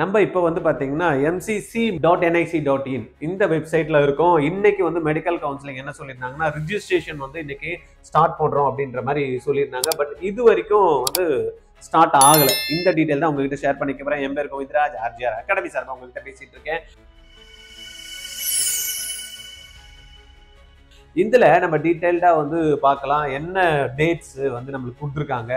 நம்ம இப்போ வந்து பார்த்தீங்கன்னா mcc.nic.in இந்த வெப்சைட்ல இருக்கோம். இன்னைக்கு வந்து மெடிக்கல் கவுன்சிலிங் என்ன சொல்லியிருந்தாங்கன்னா ரிஜிஸ்ட்ரேஷன் வந்து இன்னைக்கு ஸ்டார்ட் பண்றோம் அப்படின்ற மாதிரி சொல்லியிருந்தாங்க. பட் இது வரைக்கும் வந்து ஸ்டார்ட் ஆகல. இந்த டீடைல் தான் உங்ககிட்ட ஷேர் பண்ணிக்க போறேன். என் பேர் கோவிந்தராஜ், ஆர்ஜிஆர் அகாடமி சார்பாக உங்ககிட்ட பேசிட்டு இருக்கேன். இதுல நம்ம டீடைல்டா வந்து பார்க்கலாம் என்ன டேட்ஸ் வந்து நம்மளுக்கு கொடுத்துருக்காங்க,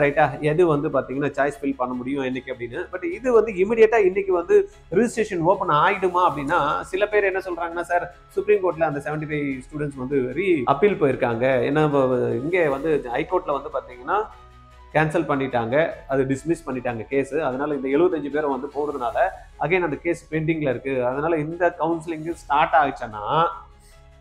ரைட்டா, எது வந்து பார்த்தீங்கன்னா சாய்ஸ் ஃபில் பண்ண முடியும் என்னைக்கு அப்படின்னு. பட் இது வந்து இமிடியேட்டா இன்னைக்கு வந்து ரிஜிஸ்ட்ரேஷன் ஓப்பன் ஆயிடுமா அப்படின்னா சில பேர் என்ன சொல்றாங்கன்னா, சார் சுப்ரீம் கோர்ட்ல அந்த 75 ஸ்டூடெண்ட்ஸ் வந்து அப்பீல் போயிருக்காங்க, ஏன்னா இங்கே வந்து ஹைகோர்ட்ல வந்து பார்த்தீங்கன்னா கேன்சல் பண்ணிட்டாங்க, அது டிஸ்மிஸ் பண்ணிட்டாங்க கேஸ். அதனால இந்த 75 பேரும் வந்து போறதுனால அகைன் அந்த கேஸ் பெண்டிங்ல இருக்கு. அதனால இந்த கவுன்சிலிங் ஸ்டார்ட் ஆயிடுச்சுன்னா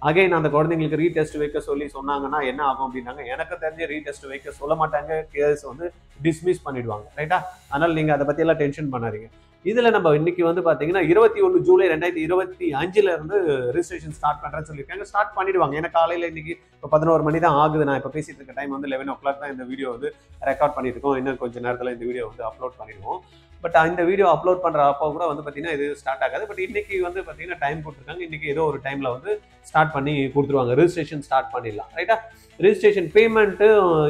அகைன் அந்த குழந்தைங்களுக்கு ரீடெஸ்ட் வைக்க சொல்லி சொன்னாங்கன்னா என்ன ஆகும் அப்படின்னாங்க, எனக்கு தெரிஞ்ச ரீடெஸ்ட் வைக்க சொல்ல மாட்டாங்க, கேஸ் வந்து டிஸ்மிஸ் பண்ணிடுவாங்க, ரைட்டா. அதனால நீங்க அதை பத்தி எல்லாம் டென்ஷன் பண்ணாதீங்க. இதுல நம்ம இன்னைக்கு வந்து பாத்தீங்கன்னா 21 ஜூலை 2025 இருந்து ரிஜிஸ்ட்ரேஷன் ஸ்டார்ட் பண்றேன்னு சொல்லியிருக்காங்க. ஸ்டார்ட் பண்ணிடுவாங்க. ஏன்னா காலையில இன்னைக்கு இப்போ 11 மணி தான் ஆகுது. நான் இப்போ பேசிட்டு இருக்க டைம் வந்து 11 o'clock தான் இந்த வீடியோ வந்து ரெக்கார்ட் பண்ணிட்டு இருக்கோம். இன்னும் கொஞ்சம் நேரத்தில் இந்த வீடியோ வந்து அப்லோட் பண்ணிடுவோம். பட் இந்த வீடியோ அப்லோட் பண்ற அப்போ கூட வந்து பார்த்தீங்கன்னா இது ஸ்டார்ட் ஆகாது. பட் இன்னைக்கு வந்து பார்த்தீங்கன்னா டைம் கொடுத்துருக்காங்க. இன்னைக்கு ஏதோ ஒரு டைம்ல வந்து ஸ்டார்ட் பண்ணி கொடுத்துருவாங்க. ரிஜிஸ்ட்ரேஷன் ஸ்டார்ட் பண்ணிடலாம், ரைட்டா. ரிஜிஸ்ட்ரேஷன் பேமெண்ட்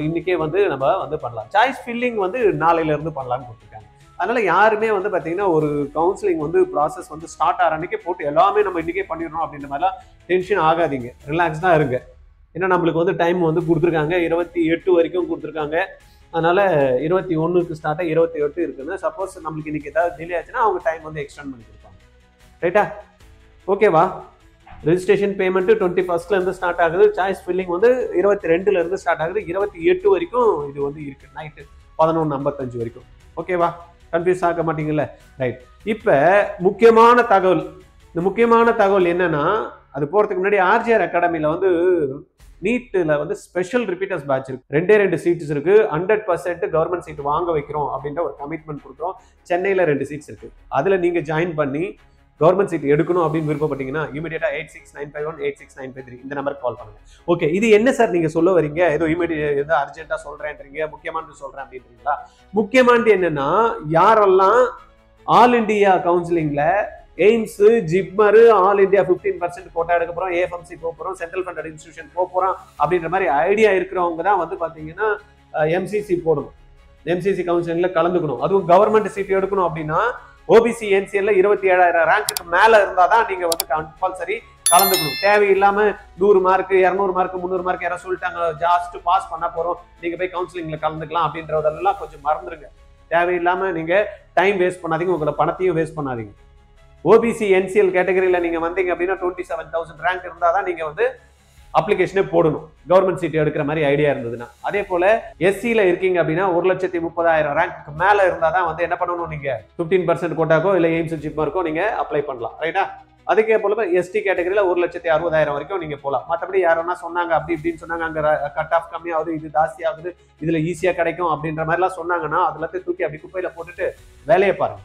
இன்னைக்கே வந்து நம்ம வந்து பண்ணலாம். சாய்ஸ் ஃபில்லிங் வந்து நாளையில இருந்து பண்ணலாம்னு கொடுத்துருக்காங்க. அதனால யாருமே வந்து பார்த்தீங்கன்னா ஒரு கவுன்சிலிங் வந்து ப்ராசஸ் வந்து ஸ்டார்ட் ஆகிற அன்னைக்கே போட்டு எல்லாமே நம்ம இன்னைக்கே பண்ணிடணும் அப்படின்ற மாதிரிலாம் டென்ஷன் ஆகாதீங்க, ரிலாக்ஸ்டாக இருங்க. ஏன்னா நம்மளுக்கு வந்து டைம் வந்து கொடுத்துருக்காங்க, 28 வரைக்கும் கொடுத்துருக்காங்க. அதனால 21க்கு ஸ்டார்ட் 28 இருக்குன்னு. சப்போஸ் நம்மளுக்கு இன்னைக்கு ஏதாவது டிலே ஆச்சுன்னா அவங்க டைம் வந்து எக்ஸ்டெண்ட் பண்ணி கொடுப்பாங்க, ரைட்டா. ஓகேவா. ரெஜிஸ்ட்ரேஷன் பேமெண்ட் 21st இருந்து ஸ்டார்ட் ஆகுது. சாய்ஸ் ஃபில்லிங் வந்து 22 இருந்து ஸ்டார்ட் ஆகுது. 28 வரைக்கும் இது வந்து இருக்கு, நைட்டு 11:55 வரைக்கும். ஓகேவா, கன்ஃபியூஸ் ஆக மாட்டீங்கல்ல, ரைட். இப்ப முக்கியமான தகவல், இந்த முக்கியமான தகவல் என்னன்னா, அது போறதுக்கு முன்னாடி ஆர்ஜிஆர் அகாடமியில வந்து நீட்ல வந்து ஸ்பெஷல் ரிப்பீட்டர்ஸ் பேட்ச் இருக்கு. 2 சீட்ஸ் இருக்கு. 100% கவர்மெண்ட் சீட் வாங்க வைக்கிறோம் அப்படின்ற ஒரு கமிட்மெண்ட் கொடுக்குறோம். சென்னையில 2 சீட்ஸ் இருக்கு. அதுல நீங்க ஜாயின் பண்ணி கவர்மெண்ட் சீட் எடுக்கணும் அப்படின்னு விருப்பப்பட்டீங்கன்னா இமீடியட்டா 869551 86953 இந்த நம்பருக்கு கால் பண்ணுங்க. ஓகே, இது என்ன சார் நீங்க சொல்ல வரீங்க, ஏதோ இமீடியட் ஏதோ அர்ஜென்ட்டா சொல்றேன்றீங்க, முக்கியமானது சொல்றேன் அப்படின்றீங்களா? முக்கியமானது என்னன்னா, யாரெல்லாம் ஆல் இண்டியா கவுன்சிலிங்ல AIIMS, JIPMER, all India 15% quota எடுக்க போறோம், ஏஎஃப்எம்சி போக போறோம், சென்ட்ரல் ஃபண்டட் இன்ஸ்டிடியூஷன் போக போறோம் அப்படின்ற மாதிரி ஐடியா இருக்கிறவங்க தான் வந்து பாத்தீங்கன்னா எம்சிசி போடணும். எம்சிசி கவுன்சிலிங்ல கலந்துக்கணும். அதுவும் கவர்மெண்ட் சீட் எடுக்கணும் அப்படின்னா ஓபிசி என்சிஎல்ல 27,000 ரேங்க்கு மேல இருந்தாதான் நீங்க வந்து கம்பல்சரி கலந்துக்கணும். தேவையில்லாம 100 மார்க் 200 மார்க் 300 மார்க் யாராவது சொல்லிட்டாங்க, ஜாஸ்ட் பாஸ் பண்ண போறோம், நீங்க போய் கவுன்சிலிங்ல கலந்துக்கலாம் அப்படின்றதெல்லாம் கொஞ்சம் மறந்துருங்க. தேவையில்லாம நீங்க டைம் வேஸ்ட் பண்ணாதீங்க, உங்களோட பணத்தையும் வேஸ்ட் பண்ணாதீங்க. ஓபிசி என்சிஎல் கேட்டகரியில நீங்க வந்தீங்க அப்படின்னா 27,000 ரேங்க் இருந்தாதான் நீங்க வந்து அப்ளிகேஷனே போடணும், கவர்மெண்ட் சீட் எடுக்கிற மாதிரி ஐடியா இருந்ததுன்னா. அதே போல எஸ்சியில இருக்கீங்க அப்படின்னா 1,30,000 ரேங்க்கு மேல இருந்தாதான் வந்து என்ன பண்ணணும், நீங்க 15% கோட்டாக்கோ இல்ல எய்ம்ஸ் ஜிப்மருக்கோ நீங்க அப்ளை பண்ணலாம், ரைட்டா. அதுக்கே போல எஸ்டி கேட்டகரியில 1,60,000 வரைக்கும் நீங்க போகலாம். மற்றபடி யாருன்னா சொன்னாங்க அப்படி இப்படின்னு சொன்னாங்க, அங்க கட் ஆஃப் கம்மியாகுது, இது ஜாஸ்தி ஆகுது, இதுல ஈஸியா கிடைக்கும் அப்படின்ற மாதிரி எல்லாம் சொன்னாங்கன்னா அதுல தூக்கி அப்படி குப்பையில போட்டுட்டு வேலையை பாருங்க,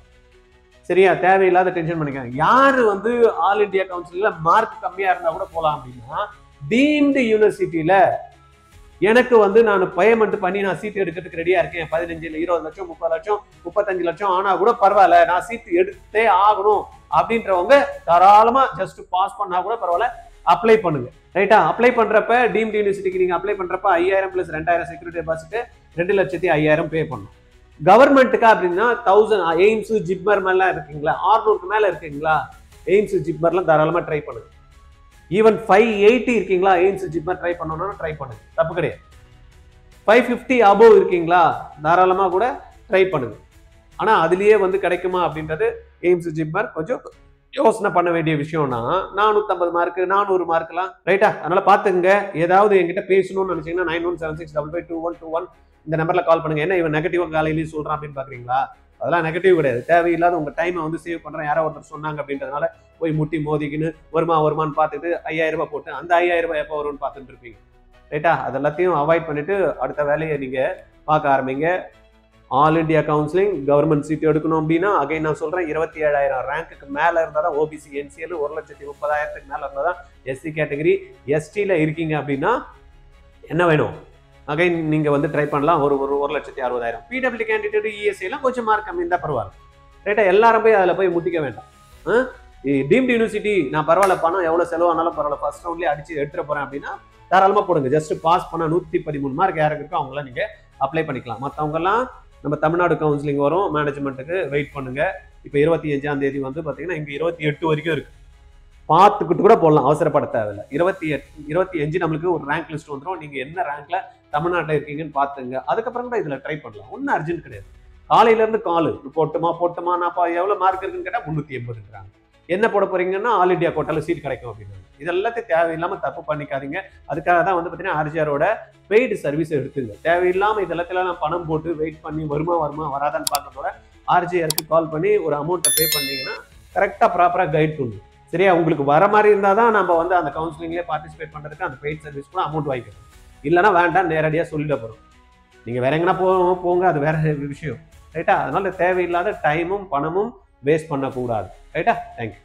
சரியா. தேவையில்லாத டென்ஷன் பண்ணிக்காங்க. யாரு வந்து ஆல் இண்டியா கவுன்சிலிங்ல மார்க் கம்மியா இருந்தா கூட போலாம் அப்படின்னா, டீம்டு யூனிவர்சிட்டியில எனக்கு வந்து நான் பேமெண்ட் பண்ணி நான் சீட் எடுக்கிறதுக்கு ரெடியா இருக்கேன், 15 இல்ல 20 லட்சம் 30 லட்சம் 35 லட்சம் ஆனா கூட பரவாயில்ல, நான் சீட் எடுத்தே ஆகணும் அப்படின்றவங்க தாராளமா ஜஸ்ட் பாஸ் பண்ணா கூட பரவாயில்ல, அப்ளை பண்ணுங்க, ரைட்டா. அப்ளை பண்றப்ப டீம்டு யூனிவர்சிட்டிக்கு நீங்க அப்ளை பண்றப்ப 5,000 பிளஸ் 2,000 செக்யூரிட்டி டெபாசிட் 2,05,000 பே பண்ணணும். கவர்மெண்ட்டுக்கா அப்படின்னா 1000 எய்ம்ஸ் ஜிப்மர் மேலாம் இருக்கீங்களா, 600க்கு மேல இருக்கீங்களா, எய்ம்ஸ் ஜிப்மர்லாம் தாராளமா ட்ரை பண்ணுங்க. ஈவன் 580 இருக்கீங்களா, எய்ம்ஸ் ஜிப்மர் ட்ரை பண்ணணும்னா ட்ரை பண்ணுங்க, தப்பு கிடையாது. 550 அபோவ் இருக்கீங்களா, தாராளமா கூட ட்ரை பண்ணுங்க. ஆனா அதுலயே வந்து கிடைக்குமா அப்படின்றது எய்ம்ஸ் ஜிப்மர் கொஞ்சம் யோசனை பண்ண வேண்டிய விஷயம்னா, 450 மார்க் 400 மார்க்லாம், ரைட்டா. அதனால பாத்துங்க. ஏதாவது என்கிட்ட பேசணும்னு நினைச்சீங்கன்னா 9176552121 இந்த நம்பர்ல கால் பண்ணுங்க. என்ன இவன் நெகட்டிவா காலையிலேயே சொல்றான் அப்படின்னு பாக்குறீங்களா? அதெல்லாம் நெகட்டிவ் கிடையாது. தேவையில்லாத உங்க டைமை வந்து சேவ் பண்றேன் யாரோ ஒருத்தர் சொன்னாங்க அப்படின்றதுனால போய் முட்டி மோதிக்கின்னு வருமானு பார்த்துட்டு 5,000 ரூபாய் போட்டு அந்த 5,000 ரூபாய் எப்போ வரும்னு பார்த்துட்டு இருப்பீங்க, ரைட்டா. அதெல்லாத்தையும் அவாய்ட் பண்ணிட்டு அடுத்த வேலையை நீங்க பார்க்க ஆரம்பிங்க. All India counselling government seat எடுக்கணும் அப்படின்னா அகைன் நான் சொல்றேன் 27,000 ரேங்க்குக்கு மேல இருந்தாதான் ஓபிசி என்சிஎல், 1,30,000 மேல இருந்தாதான் எஸ்சி கேட்டகரி. எஸ்டில இருக்கீங்க அப்படின்னா என்ன வேணும், அகைன் நீங்க வந்து ட்ரை பண்ணலாம். ஒரு 1,60,000 பிடபிள்யூ கேண்டிடேட் இஎஸ்ஐ எல்லாம் கொஞ்சம் மார்க் கம்மி இருந்தா பரவாயில்ல, ரைட்டா? எல்லாரும் போய் அதில் போய் முட்டிக்க வேண்டாம். டீம்டு யூனிவர்சிட்டி நான் பரவாயில்ல, பணம் எவ்வளோ செலவானாலும் பரவாயில்ல, ஃபர்ஸ்ட் ரவுண்ட்லேயே அடிச்சு எடுத்துட போறேன் அப்படின்னா தாராளமாக போடுங்க. ஜஸ்ட் பாஸ் பண்ண 113 மார்க் யாருக்கு இருக்கோ அவங்களாம் நீங்கள் அப்ளை பண்ணிக்கலாம். மற்றவங்கலாம் நம்ம தமிழ்நாடு கவுன்சிலிங் வரும், மேனேஜ்மெண்ட்டுக்கு வெயிட் பண்ணுங்க. இப்போ 25ஆம் தேதி வந்து பார்த்தீங்கன்னா இங்கே 28 வரைக்கும் இருக்கு. பார்த்துக்கிட்டு கூட போடலாம், அவசரப்பட தேவையில்லை. 25 நம்மளுக்கு ஒரு ரேங்க் லிஸ்ட் வந்துடும். நீங்கள் என்ன ரேங்க்ல தமிழ்நாட்டில் இருக்கீங்கன்னு பார்த்துங்க. அதுக்கப்புறம் கூட இதில் ட்ரை பண்ணலாம், ஒன்றும் அர்ஜென்ட் கிடையாது. காலையிலேருந்து காலு போட்டுமா நான் எவ்வளோ மார்க் இருக்குன்னு கேட்டால் 380ங்கிறாங்க. என்ன போட போறீங்கன்னா ஆல் இண்டியா கோட்டால சீட் கிடைக்கும் அப்படின்னு. இது எல்லாத்தையும் தேவையில்லாம தப்பு பண்ணிக்காதீங்க. அதுக்காக தான் வந்து பார்த்தீங்கன்னா ஆர்ஜிஆரோட பெய்டு சர்வீஸ் எடுத்துங்க. தேவையில்லாம இது எல்லாத்தையும் பணம் போட்டு வெயிட் பண்ணி வருமா வராதான்னு பார்க்கறதோட ஆர்ஜிஆருக்கு கால் பண்ணி ஒரு அமௌண்ட்டை பே பண்ணீங்கன்னா கரெக்டாக ப்ராப்பராக கைட் பண்ணும். சரியா? உங்களுக்கு வர மாதிரி இருந்தால் தான் நம்ம வந்து அந்த கவுன்சிலிங்லேயே பார்ட்டிசிபேட் பண்ணுறதுக்கு அந்த பெய்ட் சர்வீஸ் கூட அமௌண்ட் வாங்கிக்கணும். இல்லைன்னா வேண்டாம், நேரடியாக சொல்லிட போகிறோம். நீங்கள் வேற எங்கன்னா போங்க, அது வேற விஷயம். ரைட்டா? அதனால தேவையில்லாத டைமும் பணமும் வேஸ்ட் பண்ணக்கூடாது. ரைட்டா? தேங்க்யூ.